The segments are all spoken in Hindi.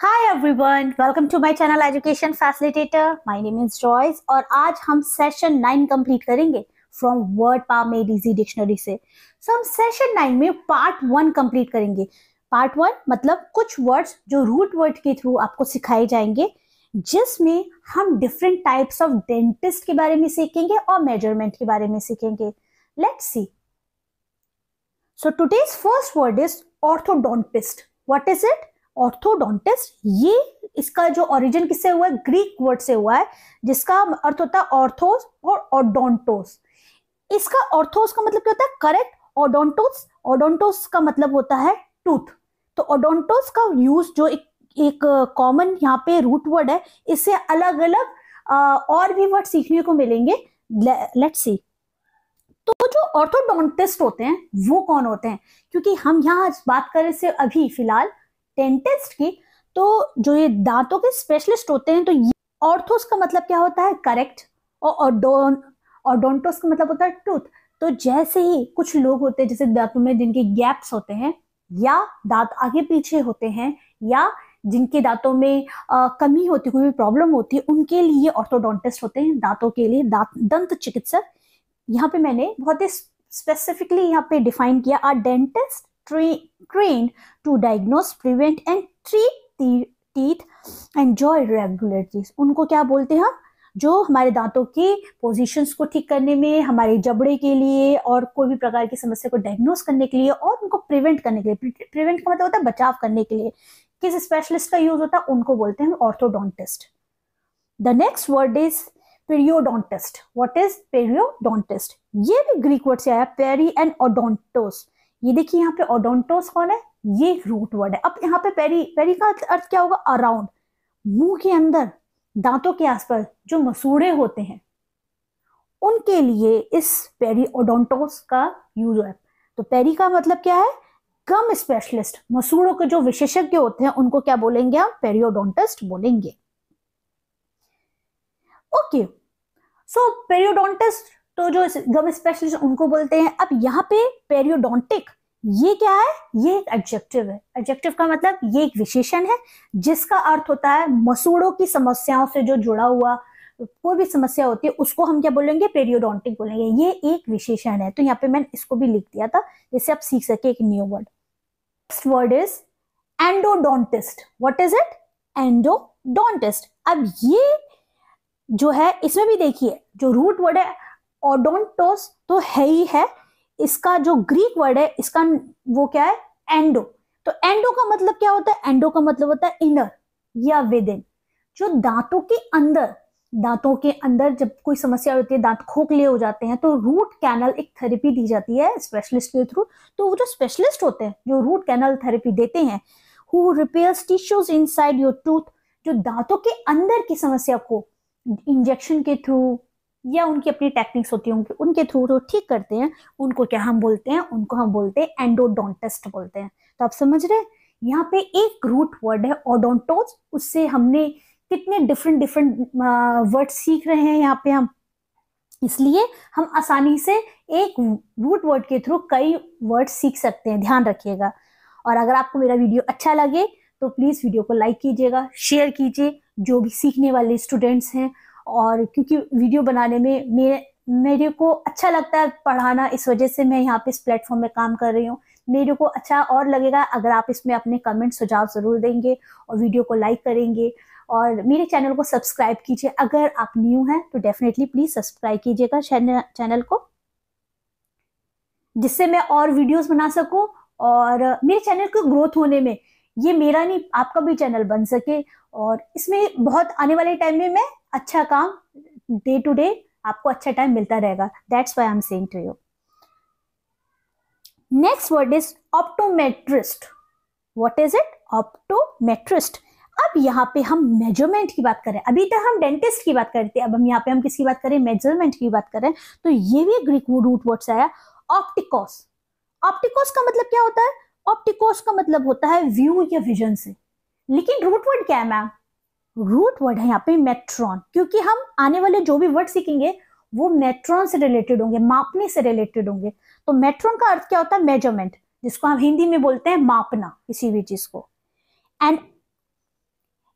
Hi everyone, welcome to my channel education facilitator. My name is Joyce और आज हम सेशन 9 कंप्लीट करेंगे from word power made easy dictionary से। हम सेशन 9 में पार्ट 1 कंप्लीट करेंगे। पार्ट 1 मतलब कुछ वर्ड्स जो रूट वर्ड के थ्रू आपको सिखाए जाएंगे, जिसमें हम डिफरेंट टाइप्स ऑफ डेंटिस्ट के बारे में सीखेंगे और मेजरमेंट के बारे में सीखेंगे। Let's see. So today's first word is orthodontist. What is it? Orthodontist, ये इसका जो ओरिजिन किससे हुआ है? ग्रीक वर्ड से हुआ है, जिसका अर्थ होता है ऑर्थोस और ओडोंटोस। इसका ऑर्थोस का मतलब क्या होता है? करेक्ट। ओडोंटोस का मतलब होता है टूथ। तो ओडोंटोस का यूज जो एक कॉमन यहाँ पे रूट वर्ड है, इससे अलग अलग और भी वर्ड सीखने को मिलेंगे। Let's see. तो जो ऑर्थोडोंटिस्ट होते हैं वो कौन होते हैं? क्योंकि हम यहाँ बात करें से अभी फिलहाल डेंटिस्ट की, तो जो ये दांतों के स्पेशलिस्ट होते हैं, तो ऑर्थोस का मतलब क्या होता है? करेक्ट। और ओडोंटोस का मतलब होता है टूथ। तो जैसे ही कुछ लोग होते हैं जैसे दांतों में जिनके गैप्स होते हैं, या दांत आगे पीछे होते हैं, या जिनके दांतों में कमी होती है, कोई भी प्रॉब्लम होती है, उनके लिए ऑर्थोडोंटिस्ट होते हैं। दांतों के लिए दंत चिकित्सक। यहाँ पे मैंने बहुत ही स्पेसिफिकली यहाँ पे डिफाइन किया, a dentist trained to diagnose, prevent and treat teeth, enjoy regularities। उनको क्या बोलते हैं हम? जो हमारे दांतों के पोजीशंस को ठीक करने में, हमारे जबड़े के लिए और कोई भी प्रकार की समस्या को डायग्नोस करने के लिए और उनको प्रिवेंट करने के लिए। प्रिवेंट का मतलब होता है बचाव करने के लिए। किस स्पेशलिस्ट का यूज होता है? उनको बोलते हैं orthodontist. The next word is periodontist. What is periodontist? ये भी ग्रीक वर्ड से आया, पेरी एंड ओडोंटोस। ये देखिए यहाँ पे ओडोंटोस कौन है? ये रूट वर्ड है। अब यहाँ पे पेरी का अर्थ क्या होगा? अराउंड, मुंह के अंदर, दांतों के आसपास जो मसूड़े होते हैं, उनके लिए इस पेरियोडोंटोस का यूज है। तो पेरी का मतलब क्या है? गम स्पेशलिस्ट। मसूड़ों के जो विशेषज्ञ होते हैं उनको क्या बोलेंगे हम? पेरियोडोंटिस्ट बोलेंगे। ओके, सो पेरियोडोंटिस्ट तो जो गम स्पेशलिस्ट उनको बोलते हैं। अब यहाँ पे पेरियोडोंटिक, ये क्या है? ये एक एडजेक्टिव है। एडजेक्टिव का मतलब ये एक विशेषण है जिसका अर्थ होता है मसूड़ों की समस्याओं से जो जुड़ा हुआ कोई भी समस्या होती है, उसको हम क्या बोलेंगे? पेरियोडोंटिक बोलेंगे। ये एक विशेषण है। तो यहाँ पे मैंने इसको भी लिख दिया था जिससे आप सीख सके एक new word. Next word is endodontist. What is it? Endodontist. अब ये जो है, इसमें भी देखिए जो रूट वर्ड है ओडोंटोस तो है ही है, इसका जो ग्रीक वर्ड है इसका वो क्या है? एंडो। तो एंडो का मतलब क्या होता है? एंडो का मतलब होता है इनर या विद इन। जो दांतों के अंदर जब कोई समस्या होती है, दांत खोखले हो जाते हैं, तो रूट कैनल एक थेरेपी दी जाती है स्पेशलिस्ट के थ्रू। तो वो जो स्पेशलिस्ट होते हैं जो रूट कैनल थेरेपी देते हैं, who repairs tissues inside your tooth, जो दांतों के अंदर की समस्या को इंजेक्शन के थ्रू या उनकी अपनी टेक्निक्स होती है उनके थ्रू जो ठीक करते हैं, उनको क्या हम बोलते हैं? उनको हम बोलते हैं एंडोडोंटिस्ट बोलते हैं। तो आप समझ रहे हैं, यहाँ पे एक रूट वर्ड है ओडोंटोस, उससे हमने कितने डिफरेंट वर्ड सीख रहे हैं यहाँ पे हम। इसलिए हम आसानी से एक रूट वर्ड के थ्रू कई वर्ड सीख सकते हैं, ध्यान रखिएगा। और अगर आपको मेरा वीडियो अच्छा लगे तो प्लीज वीडियो को लाइक कीजिएगा, शेयर कीजिए जो भी सीखने वाले स्टूडेंट्स हैं। और क्योंकि वीडियो बनाने में मेरे को अच्छा लगता है पढ़ाना, इस वजह से मैं यहाँ पे इस प्लेटफॉर्म में काम कर रही हूँ। मेरे को अच्छा और लगेगा अगर आप इसमें अपने कमेंट सुझाव जरूर देंगे और वीडियो को लाइक करेंगे और मेरे चैनल को सब्सक्राइब कीजिए। अगर आप न्यू हैं तो डेफिनेटली प्लीज सब्सक्राइब कीजिएगा चैनल को, जिससे मैं और वीडियोस बना सकूं और मेरे चैनल को ग्रोथ होने में, ये मेरा नहीं आपका भी चैनल बन सके। और इसमें बहुत आने वाले टाइम में मैं अच्छा काम डे टू डे आपको अच्छा टाइम मिलता रहेगा। That's why I am saying to you. Next word is optometrist. What is it? Optometrist. अब यहाँ पे हम मेजरमेंट की बात करें। अभी तक हम डेंटिस्ट की बात करते हैं, अब हम यहाँ पे हम किसकी बात करें? मेजरमेंट की बात करें। तो ये भी ग्रीक रूट वर्ड से आया, ऑप्टिकोस। ऑप्टिकोस का मतलब क्या होता है? ऑप्टिकोस का मतलब होता है व्यू या विजन से। लेकिन रूट वर्ड क्या है मैम? रूट वर्ड है यहाँ पे मेट्रॉन, क्योंकि हम आने वाले जो भी वर्ड सीखेंगे वो मेट्रॉन से रिलेटेड होंगे, मापने से रिलेटेड होंगे। तो मेट्रॉन का अर्थ क्या होता है? मेजरमेंट, जिसको हम हिंदी में बोलते हैं मापना किसी भी चीज को। And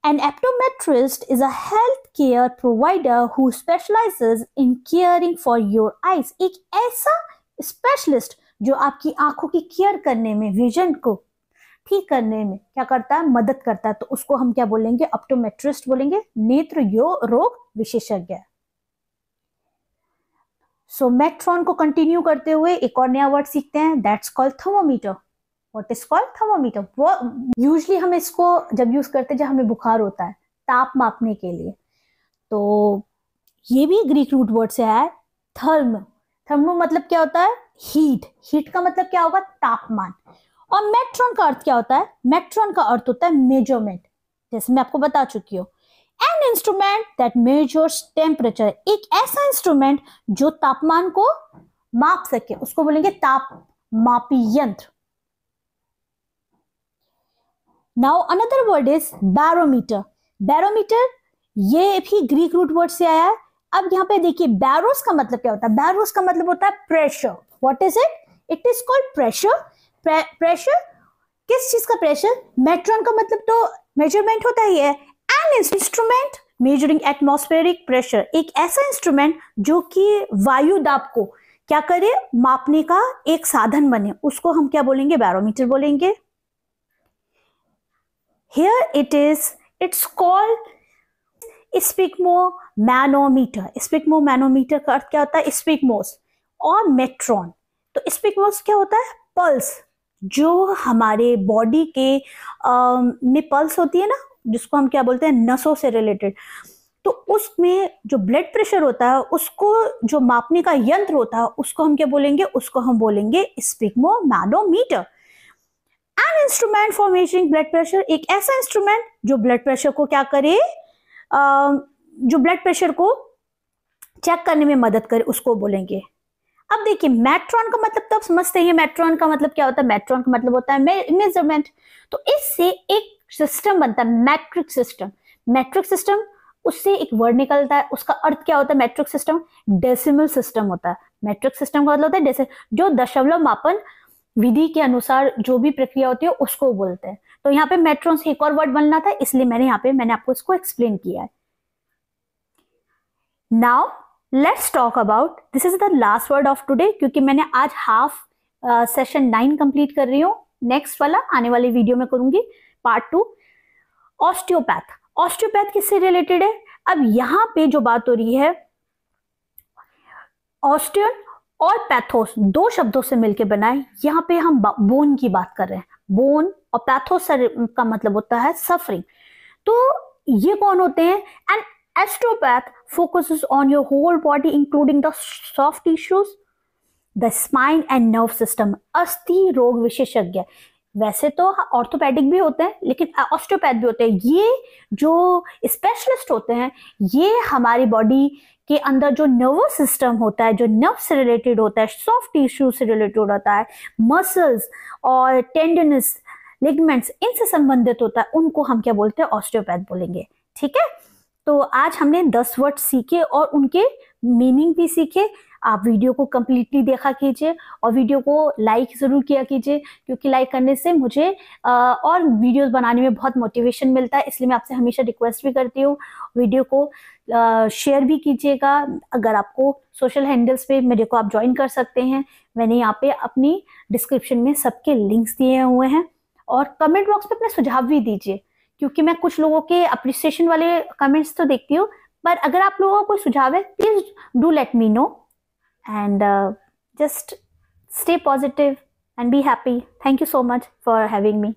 An optometrist is a health care provider who specializes in caring for your eyes. एक ऐसा स्पेशलिस्ट जो आपकी आंखों की केयर करने में, विजन को ठीक करने में क्या करता है, मदद करता है, तो उसको हम क्या बोलेंगे, ऑप्टोमेट्रिस्ट बोलेंगे, नेत्र रोग विशेषज्ञ। सो मेट्रॉन को कंटिन्यू करते हुए एक और नया वर्ड सीखते हैं, that's called thermometer. What is called thermometer? वो यूजली हम इसको जब यूज करते हैं जब हमें बुखार होता है, ताप मापने के लिए। तो ये भी ग्रीक रूट वर्ड से आया है, थर्म। थर्मो मतलब क्या होता है, हीट। हीट का मतलब क्या होगा, तापमान। और मेट्रॉन का अर्थ क्या होता है, मेट्रॉन का अर्थ होता है मेजरमेंट, जैसे मैं आपको बता चुकी हूँ। An instrument that measures temperature, एक ऐसा इंस्ट्रूमेंट जो तापमान को माप सके, उसको बोलेंगे ताप मापी यंत्र। Now another word is barometer. Barometer ये भी ग्रीक रूट वर्ड से आया है। अब यहाँ पे देखिए, बैरोस का मतलब क्या होता है, बैरोस का मतलब होता है pressure. What is it? It is called pressure. Pressure, किस चीज का प्रेशर? मेट्रॉन का मतलब तो मेजरमेंट होता ही है। An instrument measuring atmospheric pressure, एक ऐसा इंस्ट्रूमेंट जो कि वायु दाब को क्या करे, मापने का एक साधन बने, उसको हम क्या बोलेंगे, बैरोमीटर बोलेंगे। Here it is, it's called स्पिग्मोमैनोमीटर। स्पिग्मोमैनोमीटर का अर्थ क्या होता है, स्पिग्मोस और मेट्रॉन। तो स्पिग्मोस क्या होता है, पल्स, जो हमारे बॉडी के में पल्स होती है ना, जिसको हम क्या बोलते हैं, नसों से रिलेटेड। तो उसमें जो ब्लड प्रेशर होता है, उसको जो मापने का यंत्र होता है, उसको हम क्या बोलेंगे, उसको हम बोलेंगे sphygmomanometer. An instrument for measuring blood pressure, एक ऐसा इंस्ट्रूमेंट जो ब्लड प्रेशर को क्या करे, जो ब्लड प्रेशर को चेक करने में मदद करे, उसको बोलेंगे। अब देखिए, मेट्रॉन का मतलब तो आप समझते हैं, मेट्रॉन का मतलब क्या होता है, मेट्रॉन का मतलब होता है मेजरमेंट। तो इससे एक सिस्टम बनता है, मैट्रिक सिस्टम। मैट्रिक सिस्टम, उससे एक वर्ड निकलता है, उसका अर्थ क्या होता है, मैट्रिक सिस्टम डेसिमल सिस्टम होता है। मैट्रिक सिस्टम का मतलब होता है डेसिमल, जो दशमलव मापन विधि के अनुसार जो भी प्रक्रिया होती है उसको बोलते हैं। तो यहाँ पे मेट्रॉन से एक और वर्ड बनना था, इसलिए मैंने आपको इसको एक्सप्लेन किया है। Now let's talk about, this is the last word of today, क्योंकि मैंने आज हाफ सेशन 9 कंप्लीट कर रही हूँ। नेक्स्ट वाला आने वाली वीडियो में करूंगी पार्ट 2। ऑस्टियोपैथ। ऑस्टियोपैथ किससे रिलेटेड है? अब यहाँ पे जो बात हो रही है, ऑस्टियन और पैथोस दो शब्दों से मिलकर बना है। यहाँ पे हम बोन की बात कर रहे हैं, बोन, और पैथोस का मतलब होता है सफरिंग। तो ये कौन होते हैं? And osteopath focuses on your whole body including the soft tissues, the spine and nerve system. अस्थि रोग विशेषज्ञ। वैसे तो ऑर्थोपेडिक भी होते हैं, लेकिन ऑस्टियोपैथ भी होते हैं। ये जो स्पेशलिस्ट होते हैं, ये हमारी बॉडी के अंदर जो नर्वस सिस्टम होता है, जो नर्व से रिलेटेड होता है, सॉफ्ट टिश्यू से रिलेटेड होता है, मसल्स और टेंडनस, लिगमेंट्स, इनसे संबंधित होता है, उनको हम क्या बोलते हैं, ऑस्टियोपैथ बोलेंगे। ठीक है, तो आज हमने 10 वर्ड सीखे और उनके मीनिंग भी सीखे। आप वीडियो को कंप्लीटली देखा कीजिए और वीडियो को लाइक ज़रूर किया कीजिए, क्योंकि लाइक करने से मुझे और वीडियोस बनाने में बहुत मोटिवेशन मिलता है। इसलिए मैं आपसे हमेशा रिक्वेस्ट भी करती हूँ, वीडियो को शेयर भी कीजिएगा। अगर आपको सोशल हैंडल्स पे मेरे को आप ज्वाइन कर सकते हैं, मैंने यहाँ पे अपनी डिस्क्रिप्शन में सबके लिंक्स दिए हुए हैं। और कमेंट बॉक्स में अपने सुझाव भी दीजिए, क्योंकि मैं कुछ लोगों के अप्रिसिएशन वाले कमेंट्स तो देखती हूँ, पर अगर आप लोगों को कोई सुझाव है, please do let me know and just stay positive and be happy. Thank you so much for having me.